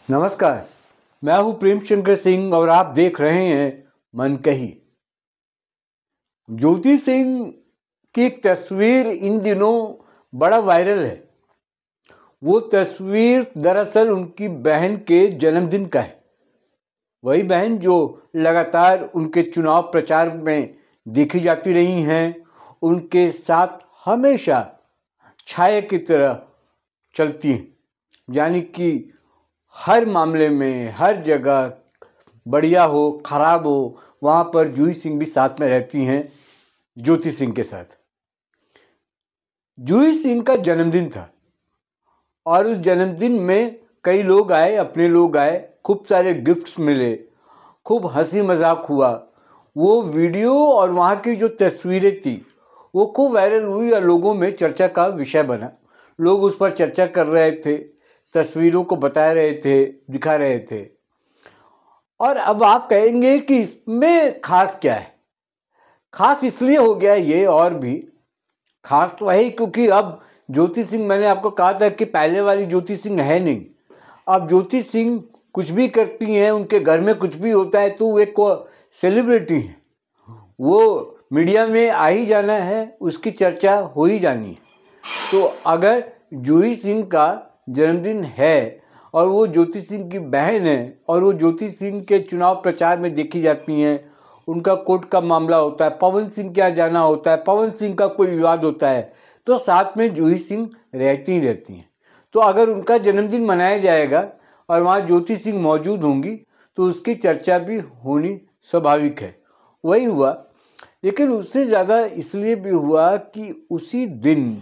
नमस्कार, मैं हूं प्रेम शंकर सिंह और आप देख रहे हैं मन कही। ज्योति सिंह की एक तस्वीर इन दिनों बड़ा वायरल है। वो तस्वीर दरअसल उनकी बहन के जन्मदिन का है। वही बहन जो लगातार उनके चुनाव प्रचार में देखी जाती रही हैं, उनके साथ हमेशा छाया की तरह चलती हैं। यानी कि हर मामले में, हर जगह, बढ़िया हो खराब हो, वहाँ पर जूही सिंह भी साथ में रहती हैं ज्योति सिंह के साथ। जूही सिंह का जन्मदिन था और उस जन्मदिन में कई लोग आए, अपने लोग आए, खूब सारे गिफ्ट्स मिले, खूब हंसी मजाक हुआ। वो वीडियो और वहाँ की जो तस्वीरें थी वो खूब वायरल हुई और लोगों में चर्चा का विषय बना। लोग उस पर चर्चा कर रहे थे, तस्वीरों को बता रहे थे, दिखा रहे थे। और अब आप कहेंगे कि इसमें खास क्या है? खास इसलिए हो गया ये, और भी खास तो है क्योंकि अब ज्योति सिंह, मैंने आपको कहा था कि पहले वाली ज्योति सिंह है नहीं। अब ज्योति सिंह कुछ भी करती हैं, उनके घर में कुछ भी होता है तो वो एक सेलिब्रिटी है, वो मीडिया में आ ही जाना है, उसकी चर्चा हो ही जानी है। तो अगर जूही सिंह का जन्मदिन है और वो ज्योति सिंह की बहन है और वो ज्योति सिंह के चुनाव प्रचार में देखी जाती हैं, उनका कोर्ट का मामला होता है, पवन सिंह के यहाँ जाना होता है, पवन सिंह का कोई विवाद होता है, तो साथ में जूही सिंह रहती ही रहती हैं। तो अगर उनका जन्मदिन मनाया जाएगा और वहाँ ज्योति सिंह मौजूद होंगी तो उसकी चर्चा भी होनी स्वाभाविक है। वही हुआ, लेकिन उससे ज़्यादा इसलिए भी हुआ कि उसी दिन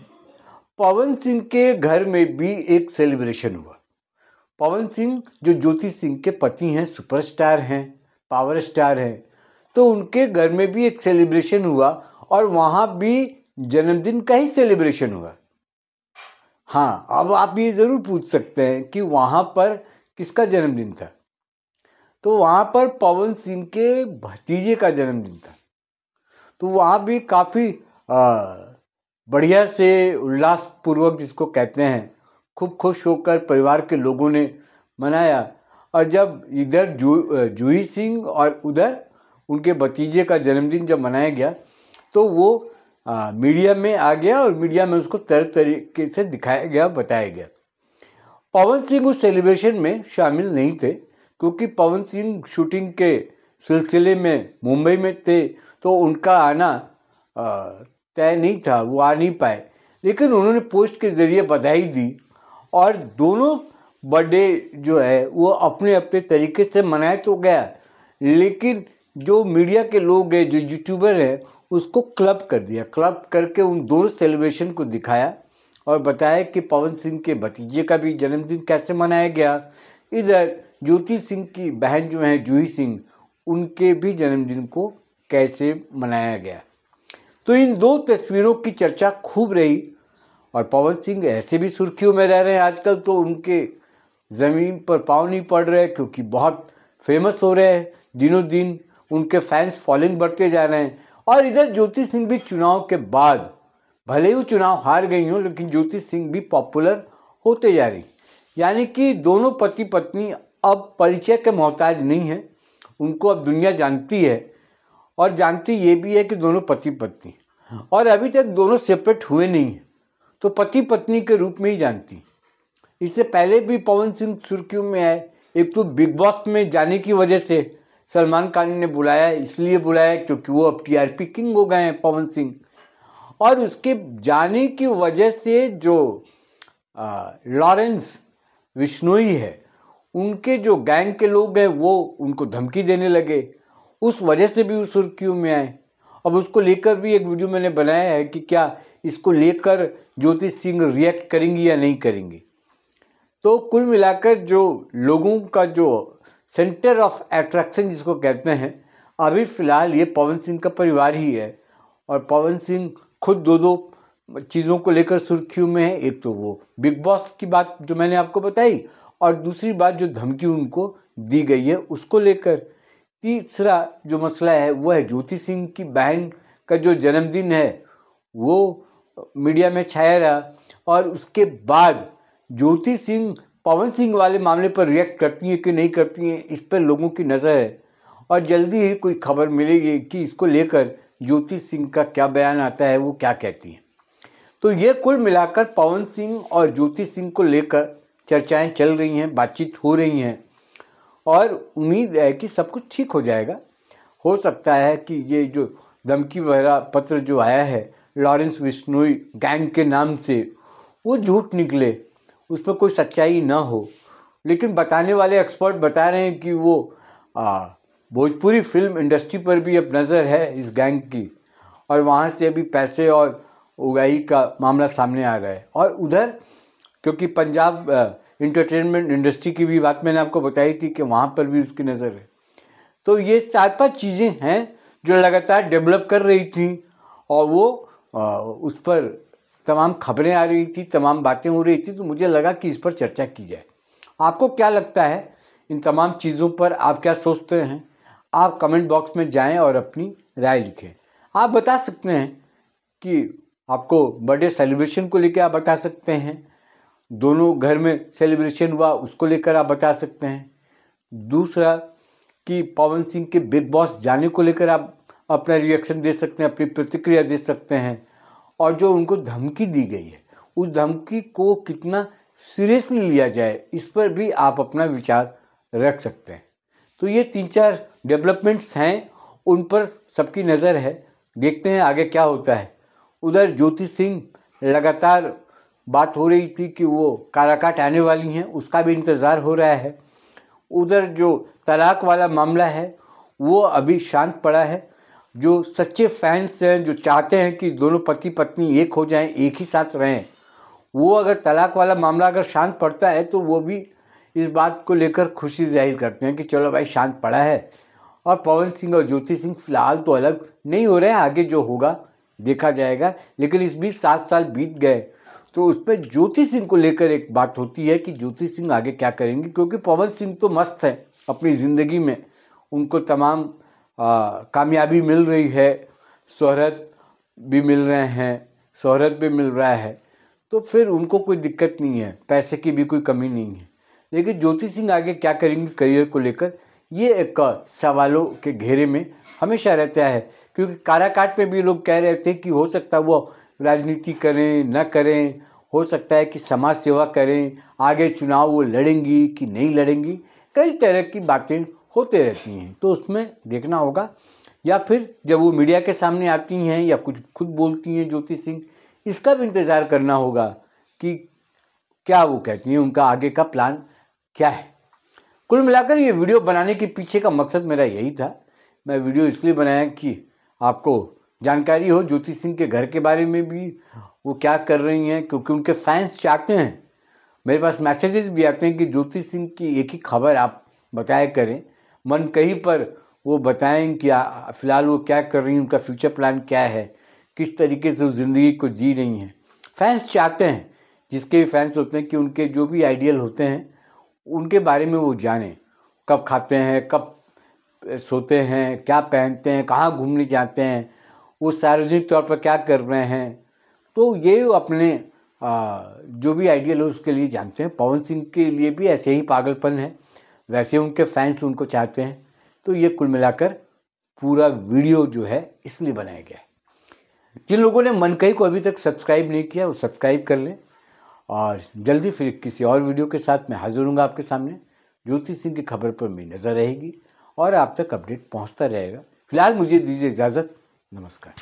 पवन सिंह के घर में भी एक सेलिब्रेशन हुआ। पवन सिंह जो ज्योति सिंह के पति हैं, सुपरस्टार हैं, पावर स्टार हैं, तो उनके घर में भी एक सेलिब्रेशन हुआ और वहाँ भी जन्मदिन का ही सेलिब्रेशन हुआ। हाँ, अब आप ये ज़रूर पूछ सकते हैं कि वहाँ पर किसका जन्मदिन था? तो वहाँ पर पवन सिंह के भतीजे का जन्मदिन था। तो वहाँ भी काफ़ी बढ़िया से, उल्लासपूर्वक जिसको कहते हैं, खूब खुश होकर परिवार के लोगों ने मनाया। और जब इधर जूही सिंह और उधर उनके भतीजे का जन्मदिन जब मनाया गया तो वो मीडिया में आ गया और मीडिया में उसको तरह तरीके से दिखाया गया, बताया गया। पवन सिंह उस सेलिब्रेशन में शामिल नहीं थे क्योंकि पवन सिंह शूटिंग के सिलसिले में मुंबई में थे, तो उनका आना तय नहीं था, वो आ नहीं पाए। लेकिन उन्होंने पोस्ट के ज़रिए बधाई दी और दोनों बर्थडे जो है वो अपने अपने तरीके से मनाया तो गया, लेकिन जो मीडिया के लोग हैं, जो यूट्यूबर हैं, उसको क्लब कर दिया। क्लब करके उन दोनों सेलिब्रेशन को दिखाया और बताया कि पवन सिंह के भतीजे का भी जन्मदिन कैसे मनाया गया, इधर ज्योति सिंह की बहन जो है जूही सिंह, उनके भी जन्मदिन को कैसे मनाया गया। तो इन दो तस्वीरों की चर्चा खूब रही और पवन सिंह ऐसे भी सुर्खियों में रह रहे हैं आजकल, तो उनके ज़मीन पर पाँव नहीं पड़ रहे क्योंकि बहुत फेमस हो रहे हैं, दिनों दिन उनके फैंस फॉलोइंग बढ़ते जा रहे हैं। और इधर ज्योति सिंह भी चुनाव के बाद, भले ही वो चुनाव हार गई हो, लेकिन ज्योति सिंह भी पॉपुलर होते जा रही। यानी कि दोनों पति पत्नी अब परिचय के मोहताज नहीं हैं, उनको अब दुनिया जानती है और जानती ये भी है कि दोनों पति पत्नी, और अभी तक दोनों सेपरेट हुए नहीं हैं, तो पति पत्नी के रूप में ही जानती। इससे पहले भी पवन सिंह सुर्खियों में आए, एक तो बिग बॉस में जाने की वजह से सलमान खान ने बुलाया, इसलिए बुलाया क्योंकि वो अब टीआरपी किंग हो गए हैं पवन सिंह, और उसके जाने की वजह से जो लॉरेंस बिश्नोई है, उनके जो गैंग के लोग हैं वो उनको धमकी देने लगे, उस वजह से भी उस सुर्खियों में आए। अब उसको लेकर भी एक वीडियो मैंने बनाया है कि क्या इसको लेकर ज्योति सिंह रिएक्ट करेंगी या नहीं करेंगी। तो कुल मिलाकर जो लोगों का जो सेंटर ऑफ अट्रैक्शन जिसको कहते हैं, अभी फ़िलहाल ये पवन सिंह का परिवार ही है। और पवन सिंह खुद दो चीज़ों को लेकर सुर्खियों में है। एक तो वो बिग बॉस की बात जो मैंने आपको बताई, और दूसरी बात जो धमकी उनको दी गई है उसको लेकर। तीसरा जो मसला है वो है ज्योति सिंह की बहन का जो जन्मदिन है वो मीडिया में छाया रहा, और उसके बाद ज्योति सिंह पवन सिंह वाले मामले पर रिएक्ट करती हैं कि नहीं करती हैं, इस पर लोगों की नज़र है और जल्दी ही कोई खबर मिलेगी कि इसको लेकर ज्योति सिंह का क्या बयान आता है, वो क्या कहती हैं। तो ये कुल मिलाकर पवन सिंह और ज्योति सिंह को लेकर चर्चाएं चल रही हैं, बातचीत हो रही हैं और उम्मीद है कि सब कुछ ठीक हो जाएगा। हो सकता है कि ये जो धमकी भरा पत्र जो आया है लॉरेंस बिश्नोई गैंग के नाम से, वो झूठ निकले, उसमें कोई सच्चाई ना हो। लेकिन बताने वाले एक्सपर्ट बता रहे हैं कि वो भोजपुरी फिल्म इंडस्ट्री पर भी अब नज़र है इस गैंग की और वहाँ से अभी पैसे और उगाही का मामला सामने आ रहा है। और उधर क्योंकि पंजाब इंटरटेनमेंट इंडस्ट्री की भी बात मैंने आपको बताई थी कि वहाँ पर भी उसकी नज़र है। तो ये 4-5 चीज़ें हैं जो लगातार डेवलप कर रही थी और वो उस पर तमाम खबरें आ रही थी, तमाम बातें हो रही थी। तो मुझे लगा कि इस पर चर्चा की जाए। आपको क्या लगता है इन तमाम चीज़ों पर, आप क्या सोचते हैं? आप कमेंट बॉक्स में जाएं और अपनी राय लिखें। आप बता सकते हैं कि आपको बर्थडे सेलिब्रेशन को लेकर आप बता सकते हैं, दोनों घर में सेलिब्रेशन हुआ उसको लेकर आप बता सकते हैं। दूसरा कि पवन सिंह के बिग बॉस जाने को लेकर आप अपना रिएक्शन दे सकते हैं, अपनी प्रतिक्रिया दे सकते हैं। और जो उनको धमकी दी गई है उस धमकी को कितना सीरियसली लिया जाए, इस पर भी आप अपना विचार रख सकते हैं। तो ये 3-4 डेवलपमेंट्स हैं, उन पर सबकी नज़र है। देखते हैं आगे क्या होता है। उधर ज्योति सिंह लगातार बात हो रही थी कि वो काराकाट आने वाली हैं, उसका भी इंतज़ार हो रहा है। उधर जो तलाक वाला मामला है वो अभी शांत पड़ा है। जो सच्चे फैंस हैं, जो चाहते हैं कि दोनों पति पत्नी एक हो जाएं, एक ही साथ रहें, वो अगर तलाक वाला मामला अगर शांत पड़ता है तो वो भी इस बात को लेकर खुशी जाहिर करते हैं कि चलो भाई शांत पड़ा है। और पवन सिंह और ज्योति सिंह फिलहाल तो अलग नहीं हो रहे हैं, आगे जो होगा देखा जाएगा। लेकिन इस बीच 7 साल बीत गए तो उस पर ज्योति सिंह को लेकर एक बात होती है कि ज्योति सिंह आगे क्या करेंगी, क्योंकि पवन सिंह तो मस्त है अपनी ज़िंदगी में, उनको तमाम कामयाबी मिल रही है, शोहरत भी मिल रहे हैं, शोहरत भी मिल रहा है, तो फिर उनको कोई दिक्कत नहीं है, पैसे की भी कोई कमी नहीं है। लेकिन ज्योति सिंह आगे क्या करेंगी करियर को लेकर, ये एक सवालों के घेरे में हमेशा रहता है। क्योंकि काराकाट में भी लोग कह रहे थे कि हो सकता है वो राजनीति करें न करें, हो सकता है कि समाज सेवा करें, आगे चुनाव वो लड़ेंगी कि नहीं लड़ेंगी, कई तरह की बातें होते रहती हैं। तो उसमें देखना होगा, या फिर जब वो मीडिया के सामने आती हैं या कुछ खुद बोलती हैं ज्योति सिंह, इसका भी इंतज़ार करना होगा कि क्या वो कहती हैं, उनका आगे का प्लान क्या है। कुल मिलाकर ये वीडियो बनाने के पीछे का मकसद मेरा यही था। मैं वीडियो इसलिए बनाया कि आपको जानकारी हो ज्योति सिंह के घर के बारे में भी, वो क्या कर रही हैं, क्योंकि उनके फैंस चाहते हैं। मेरे पास मैसेजेस भी आते हैं कि ज्योति सिंह की एक ही खबर आप बताया करें, मन कहीं पर वो बताएं कि फ़िलहाल वो क्या कर रही हैं, उनका फ्यूचर प्लान क्या है, किस तरीके से वो ज़िंदगी को जी रही हैं। फैंस चाहते हैं, जिसके भी फैंस होते हैं कि उनके जो भी आइडियल होते हैं उनके बारे में वो जानें, कब खाते हैं, कब सोते हैं, क्या पहनते हैं, कहाँ घूमने जाते हैं, वो सार्वजनिक तौर पर क्या कर रहे हैं। तो ये अपने जो भी आइडियल हो उसके लिए जानते हैं। पवन सिंह के लिए भी ऐसे ही पागलपन है, वैसे उनके फैंस उनको चाहते हैं। तो ये कुल मिलाकर पूरा वीडियो जो है इसलिए बनाया गया है। जिन लोगों ने मनकही को अभी तक सब्सक्राइब नहीं किया वो सब्सक्राइब कर लें, और जल्दी फिर किसी और वीडियो के साथ मैं हाजिर हूँगा आपके सामने। ज्योति सिंह की खबर पर मेरी नज़र रहेगी और आप तक अपडेट पहुँचता रहेगा। फिलहाल मुझे दीजिए इजाज़त, नमस्कार।